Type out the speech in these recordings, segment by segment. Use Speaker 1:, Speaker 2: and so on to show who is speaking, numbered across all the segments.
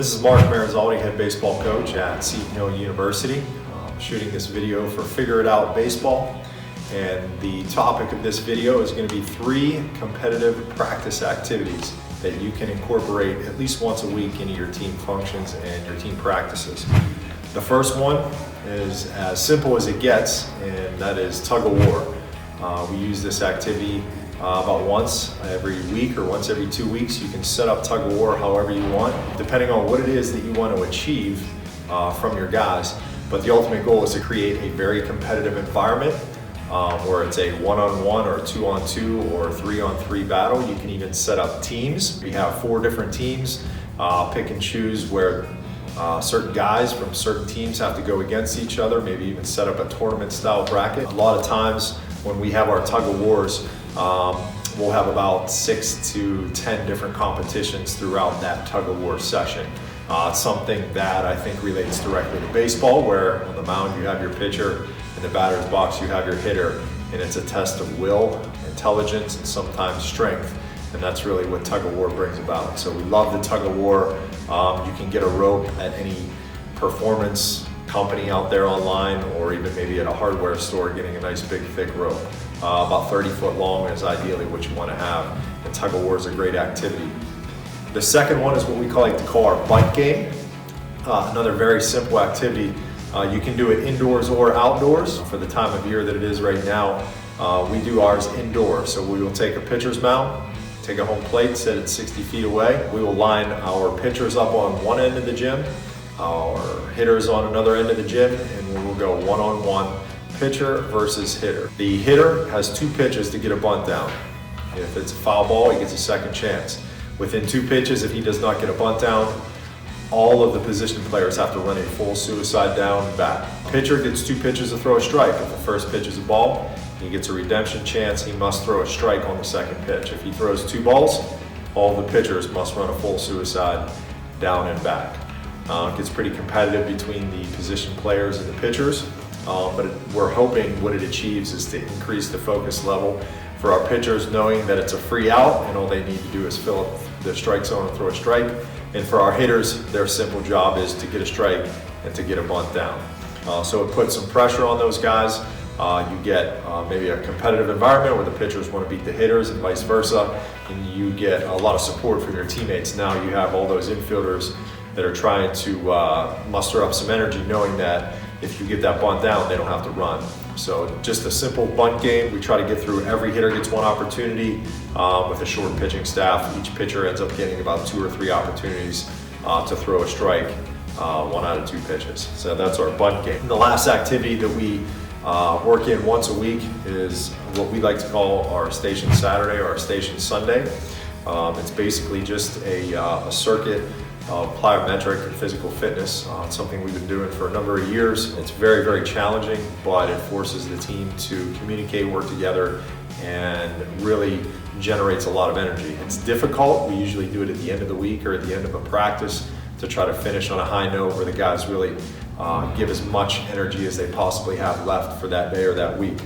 Speaker 1: This is Marc Marizzaldi, head baseball coach at Seton Hill University. I'm shooting this video for Figure It Out Baseball. And the topic of this video is going to be 3 competitive practice activities that you can incorporate at least once a week into your team functions and your team practices. The first one is as simple as it gets, and that is tug of war. We use this activity about once every week or once every 2 weeks. You can set up tug of war however you want, depending on what it is that you want to achieve from your guys. But the ultimate goal is to create a very competitive environment where it's a 1-on-1 or 2-on-2 or 3-on-3 battle. You can even set up teams. We have 4 different teams, pick and choose where certain guys from certain teams have to go against each other, maybe even set up a tournament style bracket. A lot of times when we have our tug of wars, we'll have about 6 to 10 different competitions throughout that tug of war session. It's something that I think relates directly to baseball, where on the mound you have your pitcher, in the batter's box you have your hitter, and it's a test of will, intelligence, and sometimes strength. And that's really what tug of war brings about. So we love the tug of war. You can get a rope at any performance company out there online, or even maybe at a hardware store, getting a nice big thick rope. About 30 foot long is ideally what you want to have. And tug of war is a great activity. The second one is what we like to call our bunt game. Another very simple activity. You can do it indoors or outdoors. For the time of year that it is right now, we do ours indoors. So we will take a pitcher's mound, take a home plate, set it 60 feet away. We will line our pitchers up on one end of the gym, our hitters on another end of the gym, and we will go 1-on-1, pitcher versus hitter. The hitter has 2 pitches to get a bunt down. If it's a foul ball, he gets a second chance. Within 2 pitches, if he does not get a bunt down, all of the position players have to run a full suicide down and back. Pitcher gets 2 pitches to throw a strike. If the first pitch is a ball, he gets a redemption chance. He must throw a strike on the second pitch. If he throws 2 balls, all the pitchers must run a full suicide down and back. It gets pretty competitive between the position players and the pitchers, but we're hoping what it achieves is to increase the focus level for our pitchers, knowing that it's a free out and all they need to do is fill up the strike zone and throw a strike. And for our hitters, their simple job is to get a strike and to get a bunt down. So it puts some pressure on those guys. You get maybe a competitive environment where the pitchers want to beat the hitters and vice versa, and you get a lot of support from your teammates. Now you have all those infielders that are trying to muster up some energy, knowing that if you get that bunt down, they don't have to run. So just a simple bunt game. We try to get through. Every hitter gets 1 opportunity with a short pitching staff. Each pitcher ends up getting about 2 or 3 opportunities to throw a strike, 1 out of 2 pitches. So that's our bunt game. And the last activity that we work in once a week is what we like to call our Station Saturday or our Station Sunday. It's basically just a circuit of plyometric and physical fitness. It's something we've been doing for a number of years. It's very, very challenging, but it forces the team to communicate, work together, and really generates a lot of energy. It's difficult. We usually do it at the end of the week or at the end of a practice to try to finish on a high note where the guys really give as much energy as they possibly have left for that day or that week.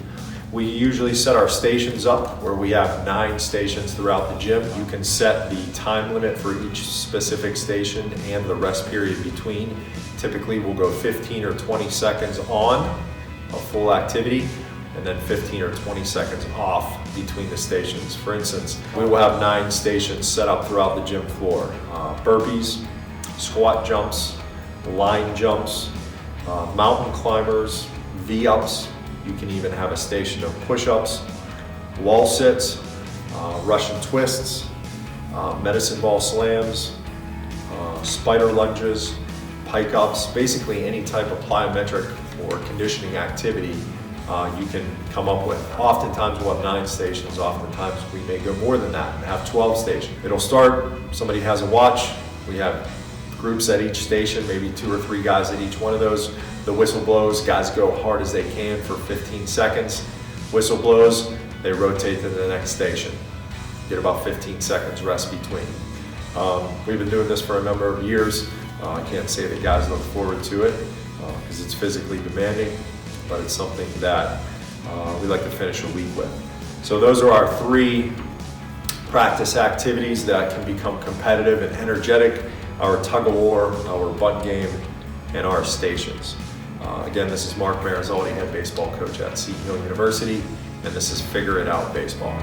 Speaker 1: We usually set our stations up where we have 9 stations throughout the gym. You can set the time limit for each specific station and the rest period between. Typically we'll go 15 or 20 seconds on a full activity and then 15 or 20 seconds off between the stations. For instance, we will have 9 stations set up throughout the gym floor. Burpees, squat jumps, line jumps, mountain climbers, V-ups. You can even have a station of push-ups, wall sits, Russian twists, medicine ball slams, spider lunges, pike ups, basically any type of plyometric or conditioning activity you can come up with. Oftentimes we'll have 9 stations, oftentimes we may go more than that and have 12 stations. It'll start, somebody has a watch, we have groups at each station, maybe 2 or 3 guys at each one of those. The whistle blows, guys go hard as they can for 15 seconds. Whistle blows, they rotate to the next station. Get about 15 seconds rest between. We've been doing this for a number of years. I can't say that guys look forward to it because it's physically demanding, but it's something that we like to finish a week with. So those are our 3 practice activities that can become competitive and energetic our tug of war, our bunt game, and our stations. Again, this is Marc Marizzaldi, head baseball coach at Seton Hill University, and this is Figure It Out Baseball.